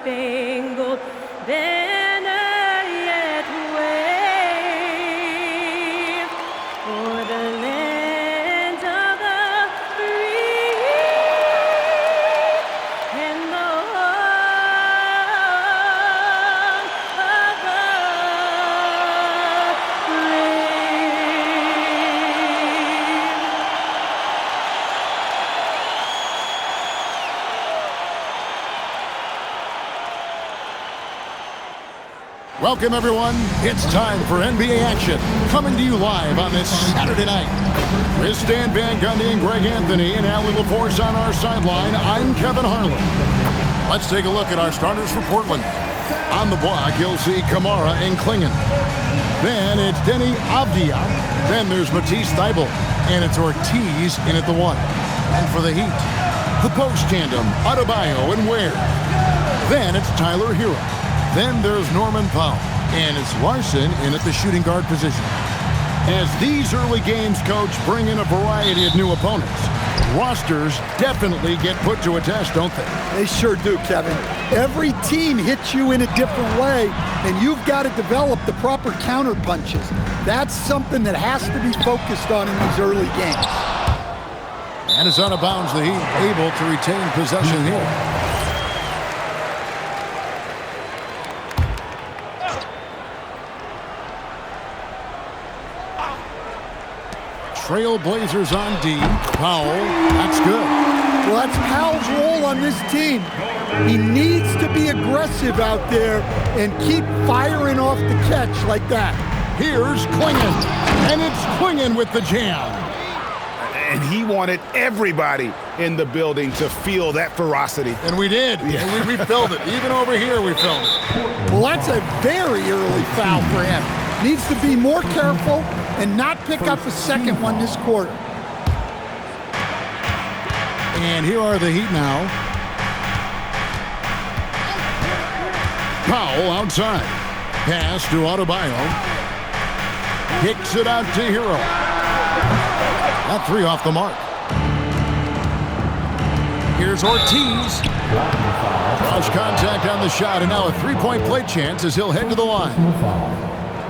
star-spangled banner yet wave for the land of the free and the home of the Welcome, everyone. It's time for NBA action, coming to you live on this Saturday night. With Stan Van Gundy and Greg Anthony and Allie LaForce on our sideline, I'm Kevin Harlan. Let's take a look at our starters for Portland. On the block, you'll see Kamara and Klingon. Then it's Denny Avdia. Then there's Matisse Thybulle. And it's Ortiz in at the 1. And for the Heat, the post tandem, Adebayo and Ware. Then it's Tyler Hero. Then there's Norman Powell, and it's Larson in at the shooting guard position. As these early games, Coach, bring in a variety of new opponents, rosters definitely get put to a test, don't they? They sure do, Kevin. Every team hits you in a different way, and you've got to develop the proper counter punches. That's something that has to be focused on in these early games. And it's out of bounds, the Heat able to retain possession here. Trailblazers on D. Powell, that's good. Well, that's Powell's role on this team. He needs to be aggressive out there and keep firing off the catch like that. Here's Klingon, and it's Klingon with the jam. And he wanted everybody in the building to feel that ferocity. And we did. Yeah. And we felt it. Even over here, we felt it. Well, that's a very early foul for him. Needs to be more careful and not pick up a second one this quarter. And here are the Heat now. Powell outside. Pass to Adebayo. Kicks it out to Hero. That 3 off the mark. Here's Ortiz. Cross contact on the shot, and now a three-point play chance as he'll head to the line.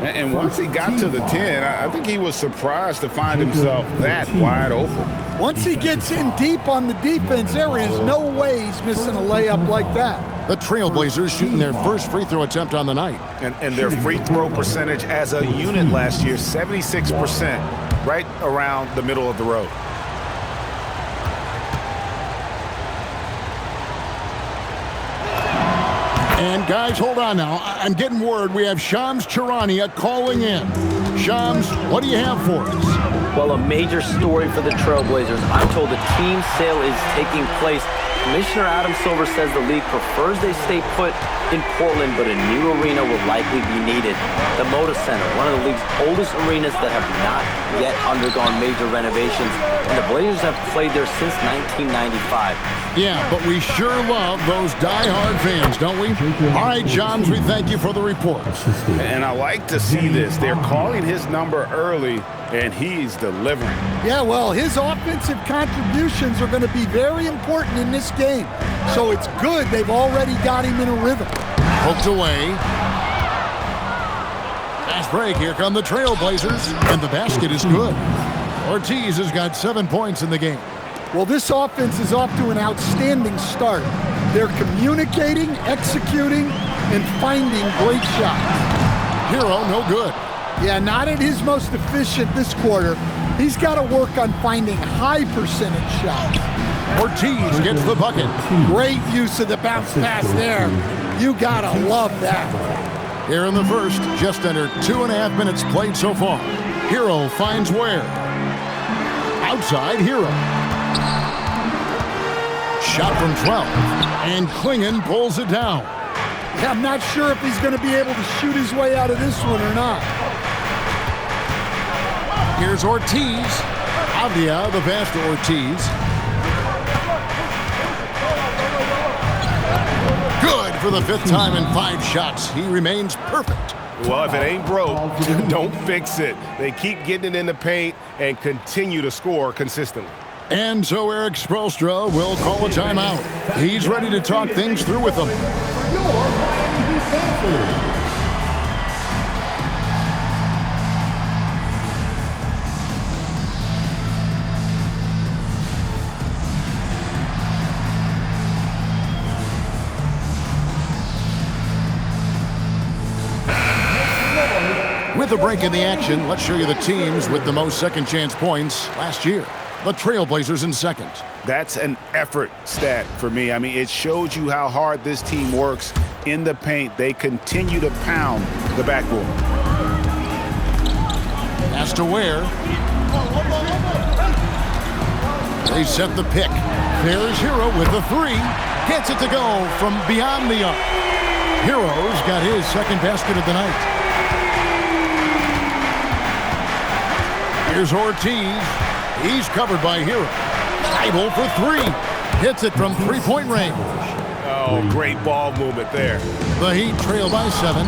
And once he got to the 10, I think he was surprised to find himself that wide open. Once he gets in deep on the defense, there is no way he's missing a layup like that. The Trailblazers shooting their first free throw attempt on the night. And their free throw percentage as a unit last year, 76%, right around the middle of the road. And guys, hold on now. I'm getting word we have Shams Charania calling in. Shams, what do you have for us? Well, a major story for the Trailblazers. I'm told a team sale is taking place. Commissioner Adam Silver says the league prefers they stay put in Portland, but a new arena will likely be needed. The Moda Center, one of the league's oldest arenas that have not yet undergone major renovations, and the Blazers have played there since 1995. Yeah, but we sure love those die-hard fans, don't we? All right, Shams, we thank you for the report. And I like to see this. They're calling his number early, and he's delivering. Yeah, well, his offensive contributions are going to be very important in this game. So it's good they've already got him in a rhythm. Poked away. Fast break. Here come the Trailblazers. And the basket is good. Ortiz has got 7 points in the game. Well, this offense is off to an outstanding start. They're communicating, executing, and finding great shots. Hero, no good. Yeah, not at his most efficient this quarter. He's got to work on finding high percentage shots. Ortiz gets the bucket. Great use of the bounce pass there. You got to love that. Here in the first, just under 2.5 minutes played so far. Hero finds Ware. Outside, Hero. Shot from 12. And Klingon pulls it down. Yeah, I'm not sure if he's going to be able to shoot his way out of this one or not. Here's Ortiz. Avdia, the pass to Ortiz. Good for the 5th time in 5 shots. He remains perfect. Well, if it ain't broke, don't fix it. They keep getting it in the paint and continue to score consistently. And so Eric Spoelstra will call a timeout. He's ready to talk things through with them. With a break in the action, let's show you the teams with the most second chance points last year. The Trailblazers in second. That's an effort stat for me. I mean, it shows you how hard this team works in the paint. They continue to pound the backboard. Pass to Ware. They set the pick. There's Hero with the three. Gets it to go from beyond the arc. Hero's got his second basket of the night. Here's Ortiz. He's covered by Hero. Idle for three. Hits it from three-point range. Oh, great ball movement there. The Heat trail by 7.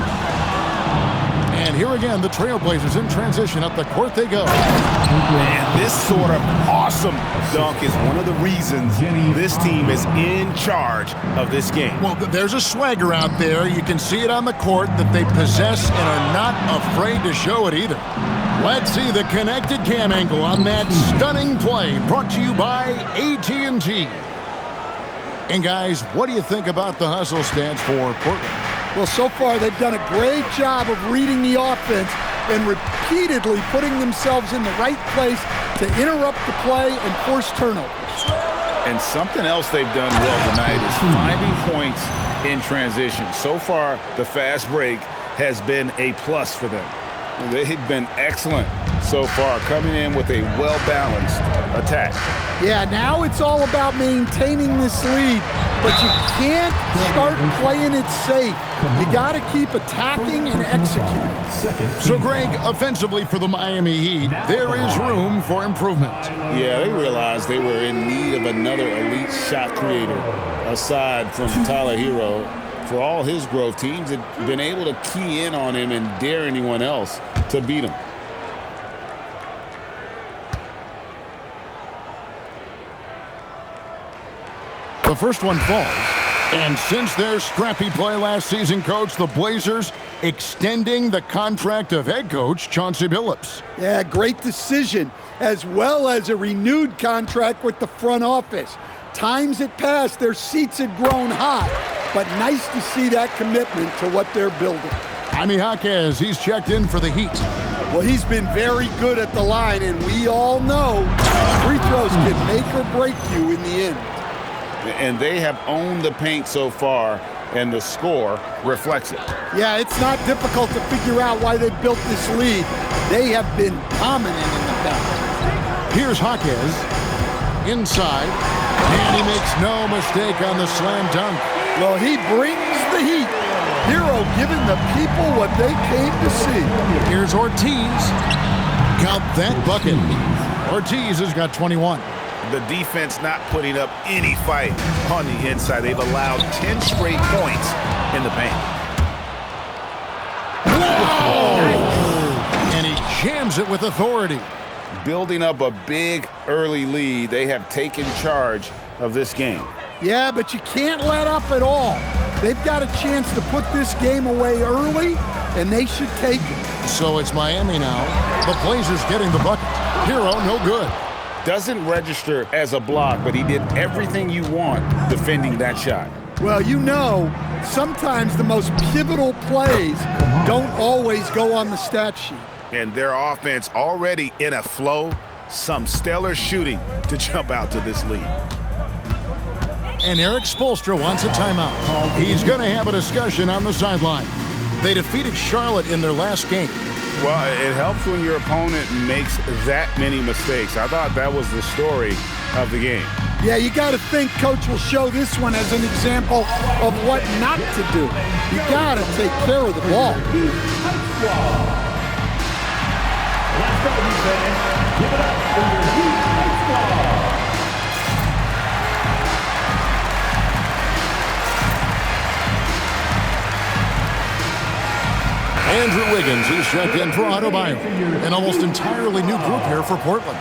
And here again, the Trailblazers in transition. Up the court they go. And this sort of awesome dunk is one of the reasons this team is in charge of this game. Well, there's a swagger out there. You can see it on the court that they possess and are not afraid to show it either. Let's see the connected cam angle on that stunning play, brought to you by AT&T. And guys, what do you think about the hustle stats for Portland? Well, so far they've done a great job of reading the offense and repeatedly putting themselves in the right place to interrupt the play and force turnovers. And something else they've done well tonight is finding points in transition. So far, the fast break has been a plus for them. They've been excellent so far, coming in with a well-balanced attack. Yeah, now it's all about maintaining this lead, but you can't start playing it safe. You got to keep attacking and executing. So, Greg, offensively for the Miami Heat, there is room for improvement. Yeah, they realized they were in need of another elite shot creator aside from Tyler Hero. For all his growth, teams had been able to key in on him and dare anyone else to beat him. The first one falls. And since their scrappy play last season, Coach, the Blazers extending the contract of head coach Chauncey Billups. Yeah, great decision, as well as a renewed contract with the front office. Times had passed, their seats had grown hot, but nice to see that commitment to what they're building. Jaime Jaquez, he's checked in for the Heat. Well, he's been very good at the line, and we all know free throws can make or break you in the end. And they have owned the paint so far, and the score reflects it. Yeah, it's not difficult to figure out why they built this lead. They have been dominant in the paint. Here's Jaquez inside, and he makes no mistake on the slam dunk. Well, he brings the heat. Hero giving the people what they came to see. Here's Ortiz. Count that bucket. Ortiz has got 21. The defense not putting up any fight on the inside. They've allowed 10 straight points in the paint. Whoa! And he jams it with authority. Building up a big early lead, they have taken charge of this game. Yeah, but you can't let up at all. They've got a chance to put this game away early, and they should take it. So it's Miami now. The Blazers getting the bucket. Hero, no good. Doesn't register as a block, but he did everything you want defending that shot. Well, you know, sometimes the most pivotal plays don't always go on the stat sheet. And their offense already in a flow. Some stellar shooting to jump out to this lead. And Eric Spoelstra wants a timeout. He's going to have a discussion on the sideline. They defeated Charlotte in their last game. Well, it helps when your opponent makes that many mistakes. I thought that was the story of the game. Yeah, you got to think Coach will show this one as an example of what not to do. You got to take care of the ball. Give it up for your Heat High Squad. Andrew Wiggins, he's checked in for Adebayo. An almost entirely new group here for Portland.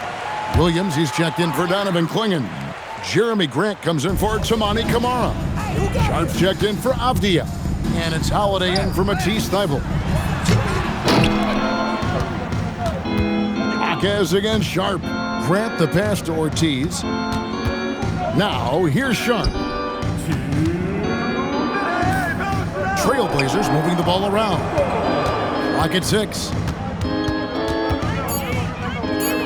Williams, he's checked in for Donovan Clingan. Jeremy Grant comes in for Tamani Kamara. Sharp's checked in for Avdia. And it's Holiday in for Matisse Thybulle. Jaquez against Sharp. Grant the pass to Ortiz. Now, here's Sharp. Trailblazers moving the ball around. Clock at 6.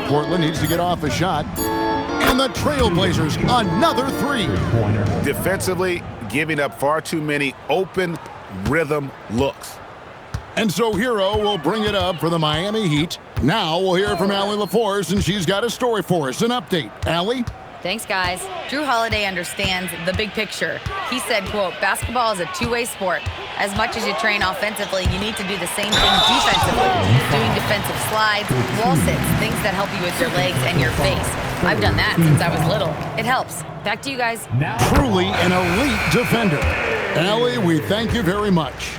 Portland needs to get off a shot. And the Trailblazers, another 3. Defensively, giving up far too many open rhythm looks. And so Hero will bring it up for the Miami Heat. Now we'll hear from Allie LaForce, and she's got a story for us. An update. Allie? Thanks, guys. Drew Holiday understands the big picture. He said, quote, basketball is a two-way sport. As much as you train offensively, you need to do the same thing defensively. Doing defensive slides, wall sits, things that help you with your legs and your face. I've done that since I was little. It helps. Back to you guys. Truly an elite defender. Allie, we thank you very much.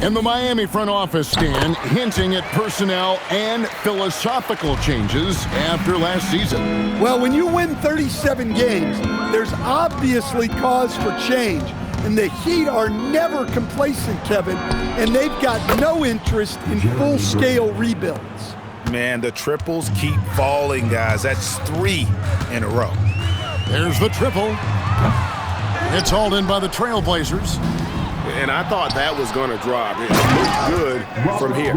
And the Miami front office stand hinting at personnel and philosophical changes after last season. Well, when you win 37 games, there's obviously cause for change. And the Heat are never complacent, Kevin, and they've got no interest in full-scale rebuilds. Man, the triples keep falling, guys. That's 3 in a row. There's the triple. It's hauled in by the Trailblazers. And I thought that was going to drop. It looked good from here.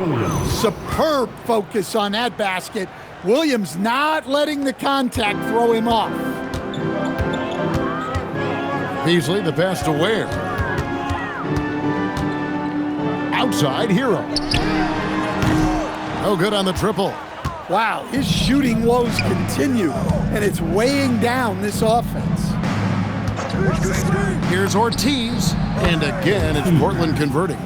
Superb focus on that basket. Williams not letting the contact throw him off. Beasley, the pass to Ware. Outside, Hero. No good on the triple. Wow, his shooting woes continue, and it's weighing down this offense. Here's Ortiz, and again, it's Portland converting.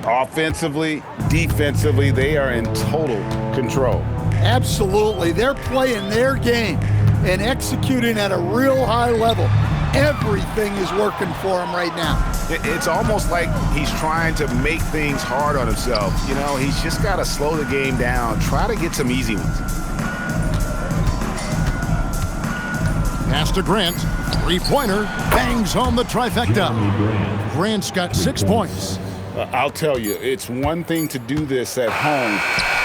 Offensively, defensively, they are in total control. Absolutely, they're playing their game and executing at a real high level. Everything is working for him right now. It's almost like he's trying to make things hard on himself. You know, he's just got to slow the game down, try to get some easy ones. Pass to Grant. Three-pointer. Bangs home the trifecta. Grant's got 6 points. I'll tell you, it's one thing to do this at home,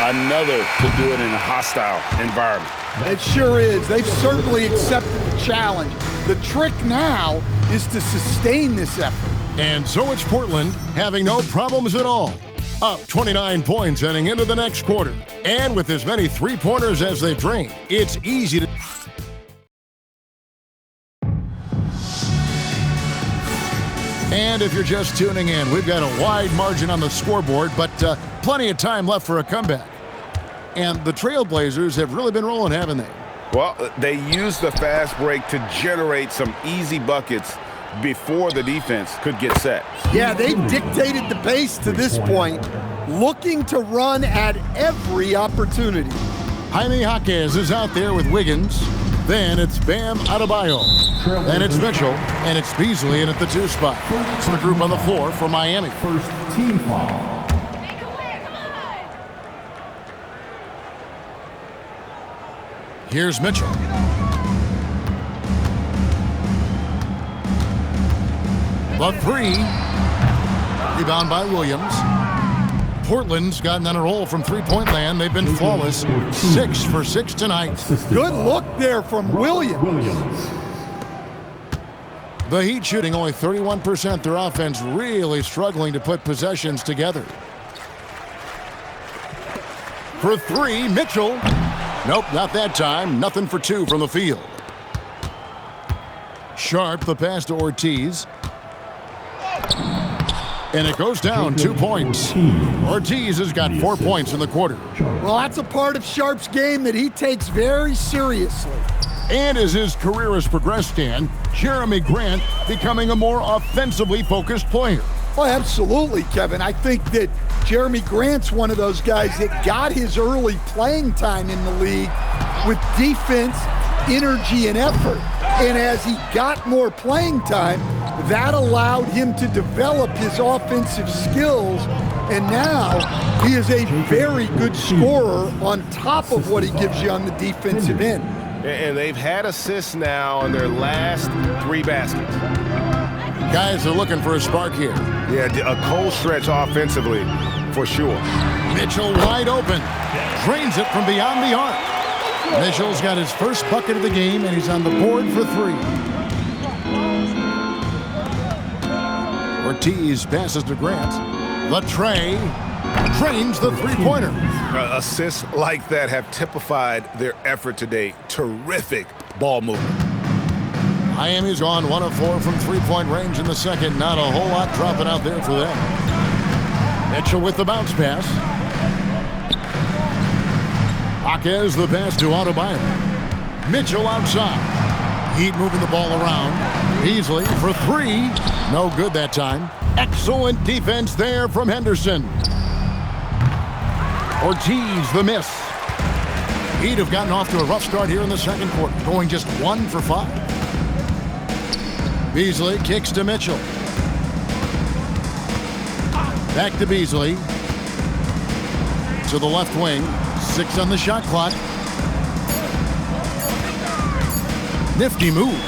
another to do it in a hostile environment. It sure is. They've certainly accepted the challenge. The trick now is to sustain this effort. And so it's Portland having no problems at all. Up 29 points heading into the next quarter. And with as many three-pointers as they drain, it's easy to... And if you're just tuning in, we've got a wide margin on the scoreboard, but plenty of time left for a comeback. And the Trailblazers have really been rolling, haven't they? Well, they used the fast break to generate some easy buckets before the defense could get set. Yeah, they dictated the pace to this point, looking to run at every opportunity. Jaime Jaquez is out there with Wiggins. Then it's Bam Adebayo. Then it's Mitchell, and it's Beasley in at the 2 spot. It's the group on the floor for Miami. First team foul. Here's Mitchell. The 3. Rebound by Williams. Portland's gotten on a roll from three-point land. They've been flawless. 6 for 6 tonight. Good look there from Williams. The Heat shooting only 31%. Their offense really struggling to put possessions together. For 3, Mitchell. Nope, not that time. Nothing for 2 from the field. Sharp, the pass to Ortiz. And it goes down 2 points. Ortiz has got 4 points in the quarter. Well, that's a part of Sharp's game that he takes very seriously. And as his career has progressed, Dan, Jeremy Grant becoming a more offensively focused player. Oh, absolutely, Kevin. I think that Jeremy Grant's one of those guys that got his early playing time in the league with defense, energy, and effort. And as he got more playing time, that allowed him to develop his offensive skills. And now he is a very good scorer on top of what he gives you on the defensive end. And they've had assists now in their last 3 baskets. Guys are looking for a spark here. Yeah, a cold stretch offensively, for sure. Mitchell wide open. Drains it from beyond the arc. Mitchell's got his first bucket of the game, and he's on the board for 3. Ortiz passes to Grant. The tray drains the three-pointer. Assists like that have typified their effort today. Terrific ball movement. Miami's gone 1 of 4 from three-point range in the second. Not a whole lot dropping out there for them. Mitchell with the bounce pass. Jaquez the pass to Adebayo. Mitchell outside. Heat moving the ball around. Beasley for 3. No good that time. Excellent defense there from Henderson. Ortiz the miss. Heat have gotten off to a rough start here in the second quarter, going just 1 for 5. Beasley kicks to Mitchell. Back to Beasley. To the left wing. 6 on the shot clock. Nifty move.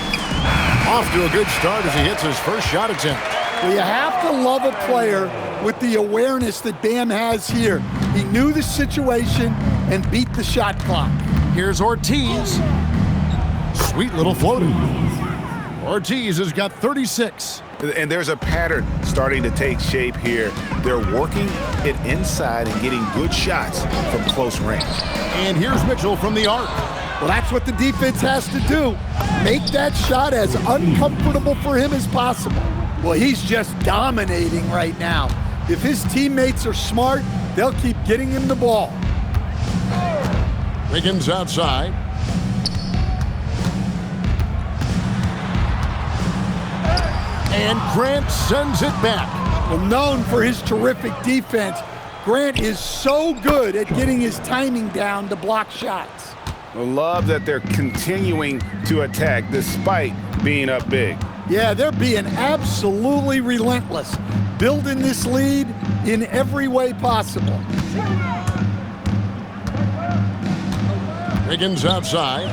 Off to a good start as he hits his first shot attempt. Well, you have to love a player with the awareness that Bam has here. He knew the situation and beat the shot clock. Here's Ortiz. Sweet little floater. Ortiz has got 36. And there's a pattern starting to take shape here. They're working it inside and getting good shots from close range. And here's Mitchell from the arc. Well, that's what the defense has to do. Make that shot as uncomfortable for him as possible. Well, he's just dominating right now. If his teammates are smart, they'll keep getting him the ball. Wiggins outside. And Grant sends it back. Well, known for his terrific defense, Grant is so good at getting his timing down to block shots. I love that they're continuing to attack despite being up big. Yeah, they're being absolutely relentless, building this lead in every way possible. Wiggins outside.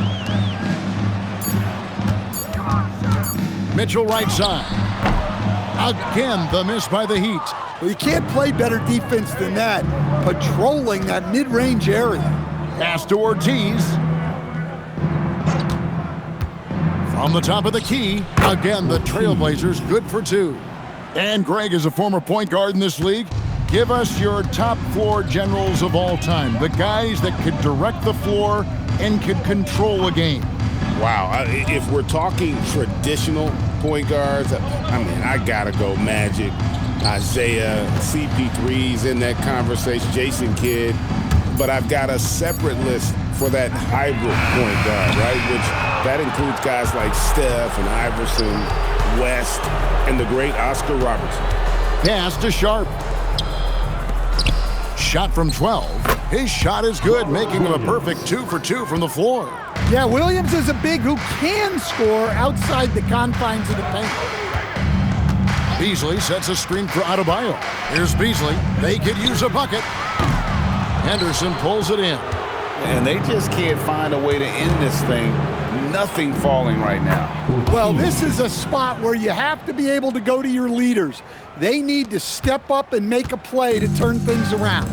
Mitchell right side. Again, the miss by the Heat. Well, you can't play better defense than that, patrolling that mid-range area. Pass to Ortiz. From the top of the key, again, the Trailblazers good for 2. And Greg is a former point guard in this league. Give us your top floor generals of all time, the guys that could direct the floor and could control a game. Wow, if we're talking traditional point guards, I mean, I gotta go Magic, Isaiah, CP3's in that conversation, Jason Kidd, but I've got a separate list for that hybrid point guard, right? Which that includes guys like Steph and Iverson, West, and the great Oscar Robertson. Pass to Sharp. Shot from 12. His shot is good, making him a perfect 2 for 2 from the floor. Yeah, Williams is a big who can score outside the confines of the paint. Beasley sets a screen for Adebayo. Here's Beasley. They could use a bucket. Henderson pulls it in. And they just can't find a way to end this thing. Nothing falling right now. Well, this is a spot where you have to be able to go to your leaders. They need to step up and make a play to turn things around.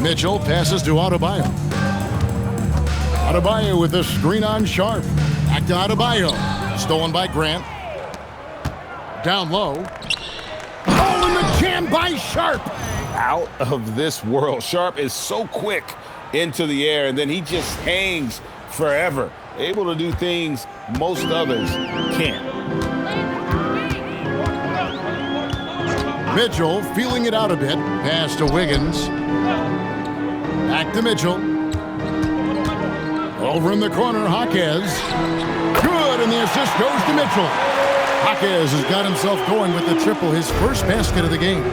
Mitchell passes to Adebayo. Adebayo with a screen on Sharp. Back to Adebayo. Stolen by Grant. Down low. Oh, and the jam by Sharp. Out of this world. Sharp is so quick into the air, and then he just hangs forever. Able to do things most others can't. Mitchell feeling it out a bit. Pass to Wiggins. Back to Mitchell. Over in the corner, Jaquez. Good, and the assist goes to Mitchell. Jaquez has got himself going with the triple, his first basket of the game.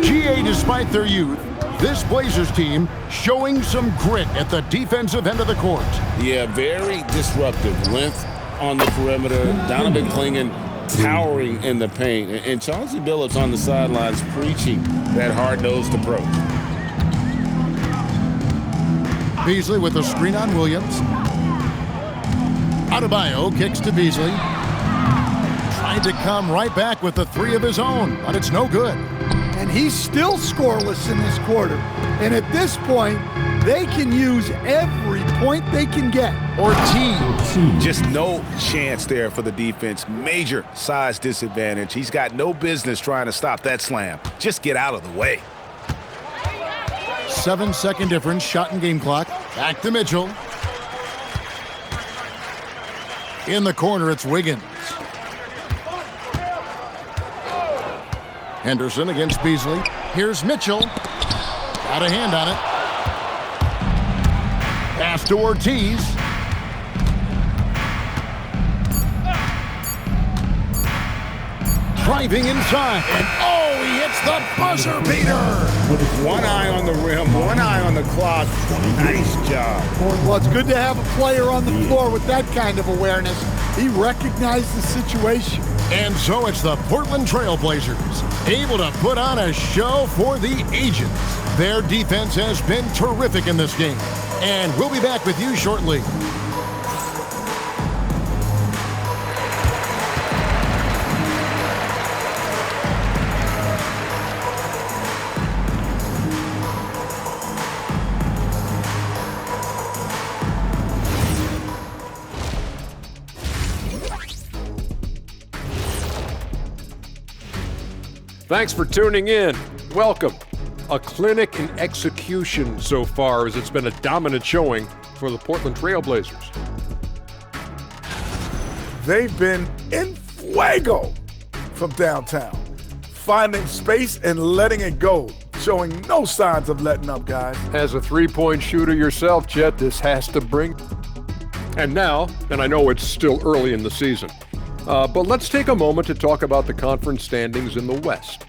GA, despite their youth, this Blazers team showing some grit at the defensive end of the court. Yeah, very disruptive. Length on the perimeter. Donovan Clingan towering in the paint. And Chauncey Billups on the sidelines preaching that hard-nosed approach. Beasley with a screen on Williams. Adebayo kicks to Beasley. Tried to come right back with the three of his own, but it's no good. And he's still scoreless in this quarter. And at this point, they can use every point they can get. Ortiz. Just no chance there for the defense. Major size disadvantage. He's got no business trying to stop that slam. Just get out of the way. 7-second difference, shot and game clock. Back to Mitchell. In the corner, it's Wiggins. Henderson against Beasley. Here's Mitchell. Got a hand on it. Pass to Ortiz. Driving inside. And oh, he hits the buzzer beater. One eye on the rim, one eye on the clock. Nice job. Well, it's good to have a player on the floor with that kind of awareness. He recognized the situation. And so it's the Portland Trail Blazers, able to put on a show for the ages. Their defense has been terrific in this game. And we'll be back with you shortly. Thanks for tuning in. Welcome. A clinic in execution so far, as it's been a dominant showing for the Portland Trail Blazers. They've been in fuego from downtown, finding space and letting it go, showing no signs of letting up, guys. As a three-point shooter yourself, Chet, this has to bring. And now, and I know it's still early in the season, but let's take a moment to talk about the conference standings in the West.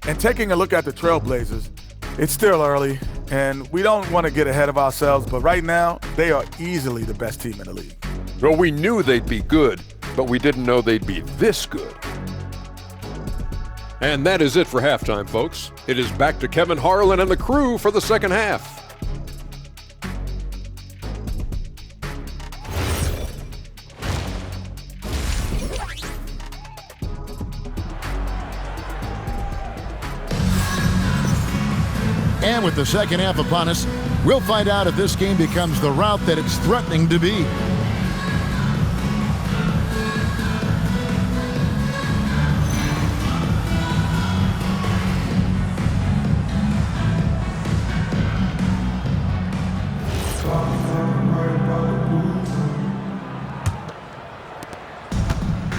And taking a look at the Trailblazers, it's still early, and we don't want to get ahead of ourselves, but right now, they are easily the best team in the league. Well, we knew they'd be good, but we didn't know they'd be this good. And that is it for halftime, folks. It is back to Kevin Harlan and the crew for the second half. And with the second half upon us, we'll find out if this game becomes the route that it's threatening to be.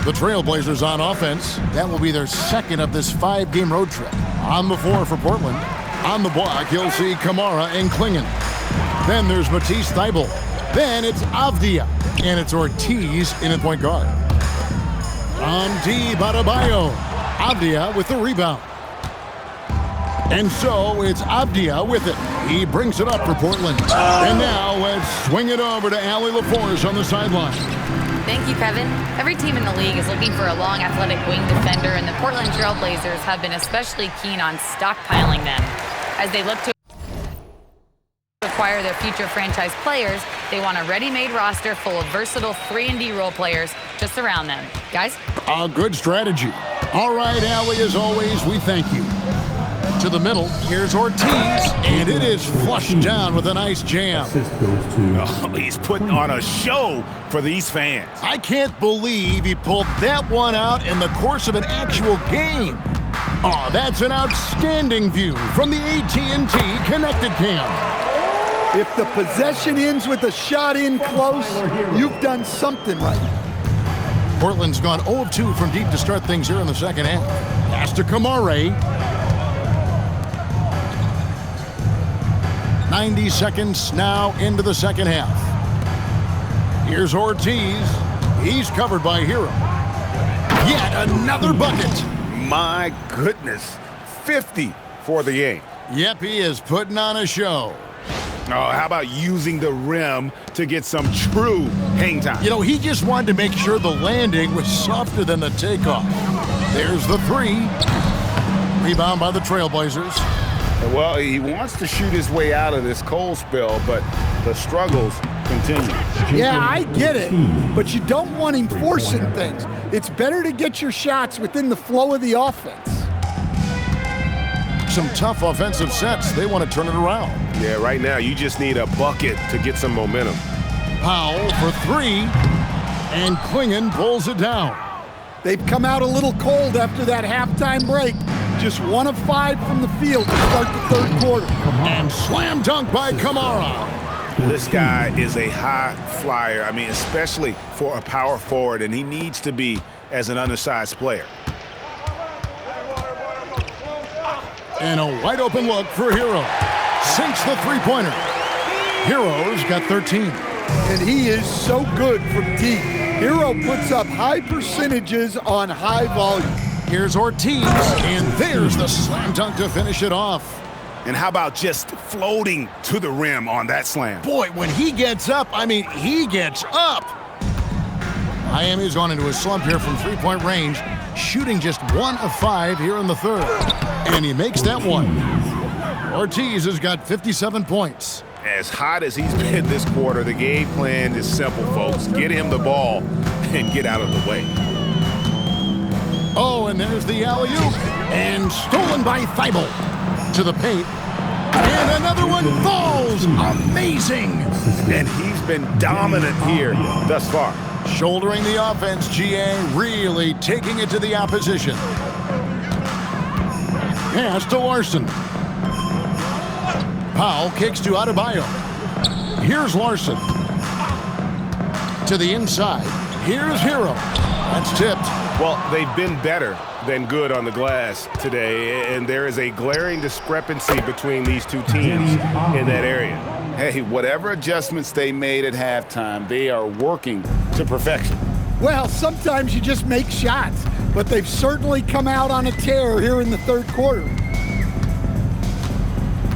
The Trailblazers on offense. That will be their second of this 5-game road trip. On the floor for Portland. On the block, you'll see Kamara and Klingon. Then there's Matisse Thybulle. Then it's Avdia. And it's Ortiz in at point guard. On D, Adebayo. Avdia with the rebound. And so it's Avdia with it. He brings it up for Portland. And now let's swing it over to Allie LaForce on the sideline. Thank you, Kevin. Every team in the league is looking for a long, athletic wing defender, and the Portland Trail Blazers have been especially keen on stockpiling them. As they look to acquire their future franchise players, they want a ready-made roster full of versatile 3-and-D role players to surround them. Guys? A good strategy. All right, Allie, as always, we thank you. To the middle, here's Ortiz, and it is flushed down with a nice jam. Oh, he's putting on a show for these fans. I can't believe he pulled that one out in the course of an actual game. Oh, that's an outstanding view from the AT&T Connected Cam. If the possession ends with a shot in close, you've done something right. Portland's gone 0 of 2 from deep to start things here in the second half. Pass to Kamara. 90 seconds now into the second half. Here's Ortiz. He's covered by Hero. Yet another bucket. My goodness. 50 for the game. Yep, he is putting on a show. Oh, how about using the rim to get some true hang time? You know, he just wanted to make sure the landing was softer than the takeoff. There's the three. Rebound by the Trailblazers. Well, he wants to shoot his way out of this cold spell, but the struggles continue. Yeah, I get it, but you don't want him forcing things. It's better to get your shots within the flow of the offense. Some tough offensive sets. They want to turn it around. Yeah, right now you just need a bucket to get some momentum. Powell for three, and Klingon pulls it down. They've come out a little cold after that halftime break. Just 1 of 5 from the field to start the third quarter. And slam dunk by Kamara. This guy is a high flyer. I mean, especially for a power forward, and he needs to be as an undersized player. And a wide open look for Hero. Sinks the three-pointer. Hero's got 13. And he is so good from deep. Hero puts up high percentages on high volume. Here's Ortiz, and there's the slam dunk to finish it off. And how about just floating to the rim on that slam? Boy, when he gets up, I mean, he gets up. Miami's gone into a slump here from three-point range, shooting just 1 of 5 here in the third. And he makes that one. Ortiz has got 57 points. As hot as he's been this quarter, the game plan is simple, folks. Get him the ball and get out of the way. Oh, and there's the alley-oop. And stolen by Thibault. To the paint. And another one falls. Amazing. And he's been dominant here thus far. Shouldering the offense, GA really taking it to the opposition. Pass to Larson. Powell kicks to Adebayo. Here's Larson. To the inside. Here's Hero. That's tipped. Well, they've been better than good on the glass today, and there is a glaring discrepancy between these two teams in that area. Hey, whatever adjustments they made at halftime, they are working to perfection. Well, sometimes you just make shots, but they've certainly come out on a tear here in the third quarter.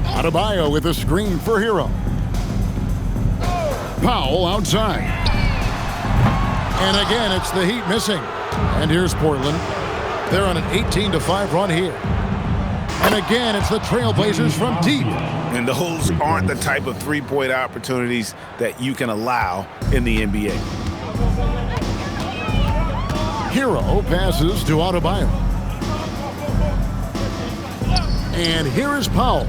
Adebayo with a screen for Hero. Powell outside. And again, it's the Heat missing. And here's Portland. They're on an 18-5 run here. And again, it's the Trailblazers from deep. And those aren't the type of three-point opportunities that you can allow in the NBA. Hero passes to Adebayo. And here is Powell.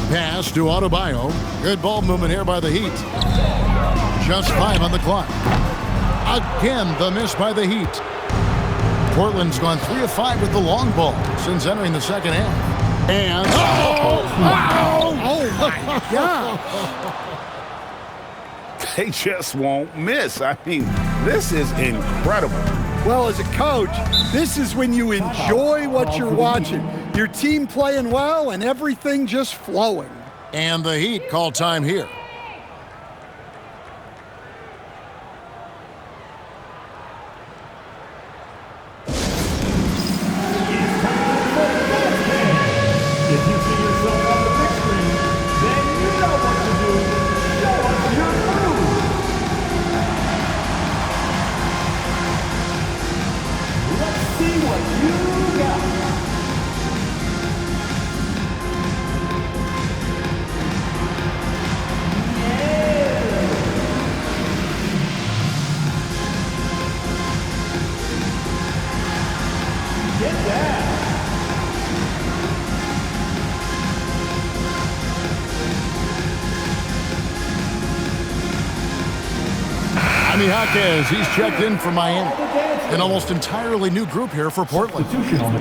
Pass to Adebayo. Good ball movement here by the Heat. Just 5 on the clock. Again, the miss by the Heat. Portland's gone 3 of 5 with the long ball since entering the second half. And Oh my God! They just won't miss. I mean, this is incredible. Well, as a coach, this is when you enjoy what you're watching. Your team playing well and everything just flowing. And the Heat call time here. If you see yourself on the big screen, then you know what to do. Show us your move. Let's see what you got. Get that. Jaime Jaquez, he's checked in for Miami. An almost entirely new group here for Portland.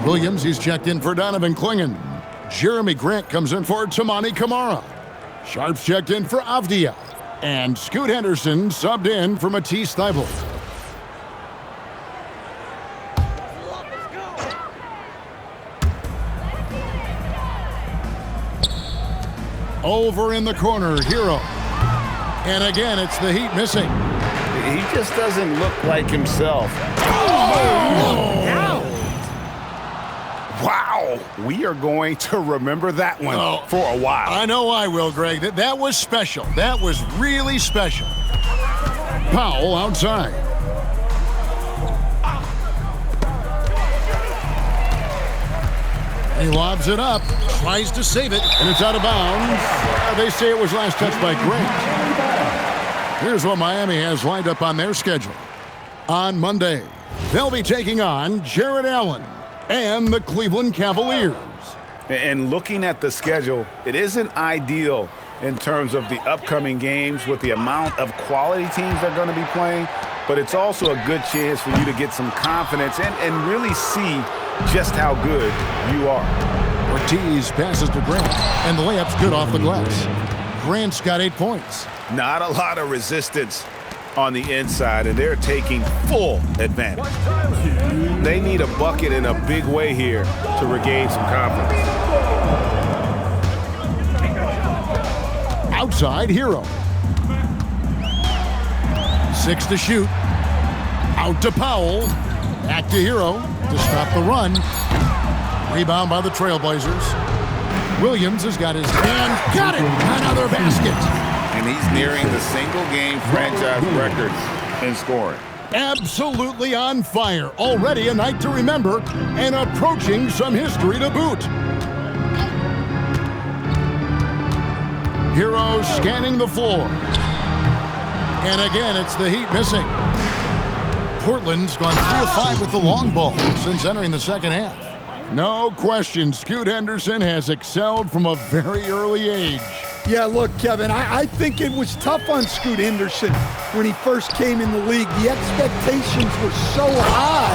Williams, he's checked in for Donovan Klingon. Jeremy Grant comes in for Tamani Kamara. Sharp's checked in for Avdia. And Scoot Henderson subbed in for Matisse Thybulle. Over in the corner, Hero. And again, it's the Heat missing. He just doesn't look like himself. Wow, we are going to remember that one for a while. I know I will, Greg. That was special. That was really special. Powell outside. He lobs it up, tries to save it, and it's out of bounds. They say it was last touched by Grant. Here's what Miami has lined up on their schedule. On Monday, they'll be taking on Jared Allen and the Cleveland Cavaliers. And looking at the schedule, it isn't ideal in terms of the upcoming games with the amount of quality teams they're going to be playing, but it's also a good chance for you to get some confidence and really see just how good you are. Ortiz passes to Grant, and the layup's good off the glass. Grant's got 8 points. Not a lot of resistance on the inside, and they're taking full advantage. They need a bucket in a big way here to regain some confidence. Outside, Hero. 6 to shoot. Out to Powell. Back to Hero to stop the run. Rebound by the Trailblazers. Williams has got his hand. Got it! Another basket. And he's nearing the single-game franchise record in scoring. Absolutely on fire. Already a night to remember and approaching some history to boot. Hero scanning the floor. And again, it's the Heat missing. Portland's gone 3 of 5 with the long ball since entering the second half. No question, Scoot Henderson has excelled from a very early age. Yeah, look, Kevin, I think it was tough on Scoot Henderson when he first came in the league. The expectations were so high,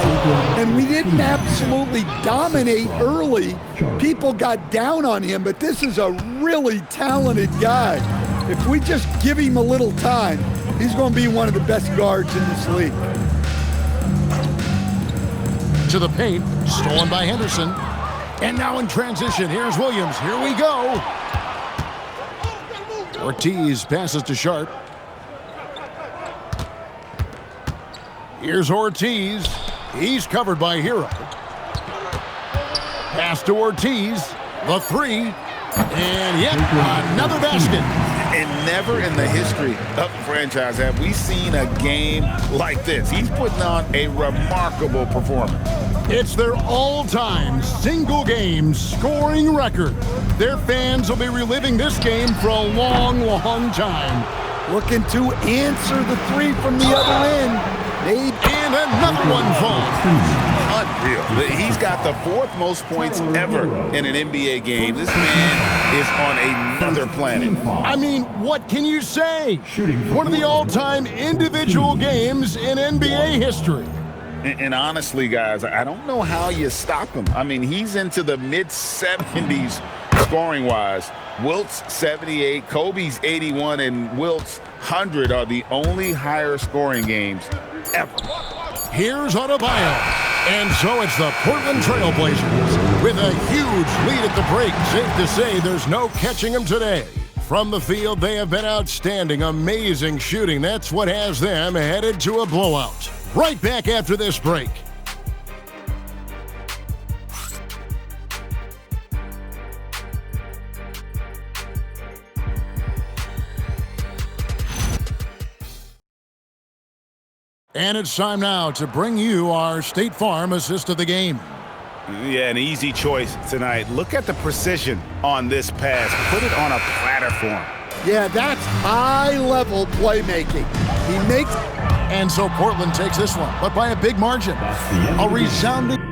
and we didn't absolutely dominate early. People got down on him, but this is a really talented guy. If we just give him a little time, he's going to be one of the best guards in this league. To the paint, stolen by Henderson. And now in transition, here's Williams. Here we go. Ortiz passes to Sharp. Here's Ortiz. He's covered by Hero. Pass to Ortiz. The 3. And yet another basket. And never in the history of the franchise have we seen a game like this. He's putting on a remarkable performance. It's their all-time single-game scoring record. Their fans will be reliving this game for a long, long time. Looking to answer the 3 from the other end. And another one falls. Unreal. He's got the 4th most points ever in an NBA game. This man is on another planet. I mean, what can you say? One of the all-time individual games in NBA history. And honestly, guys, I don't know how you stop him. I mean, he's into the mid-70s scoring-wise. Wilt's 78, Kobe's 81, and Wilt's 100 are the only higher scoring games ever. Here's Adebayo. And so it's the Portland Trailblazers with a huge lead at the break. Safe to say there's no catching them today. From the field, they have been outstanding, amazing shooting. That's what has them headed to a blowout. Right back after this break. And it's time now to bring you our State Farm assist of the game. Yeah, an easy choice tonight. Look at the precision on this pass. Put it on a platter for him. Yeah, that's high-level playmaking. He makes... And so Portland takes this one, but by a big margin. A resounding...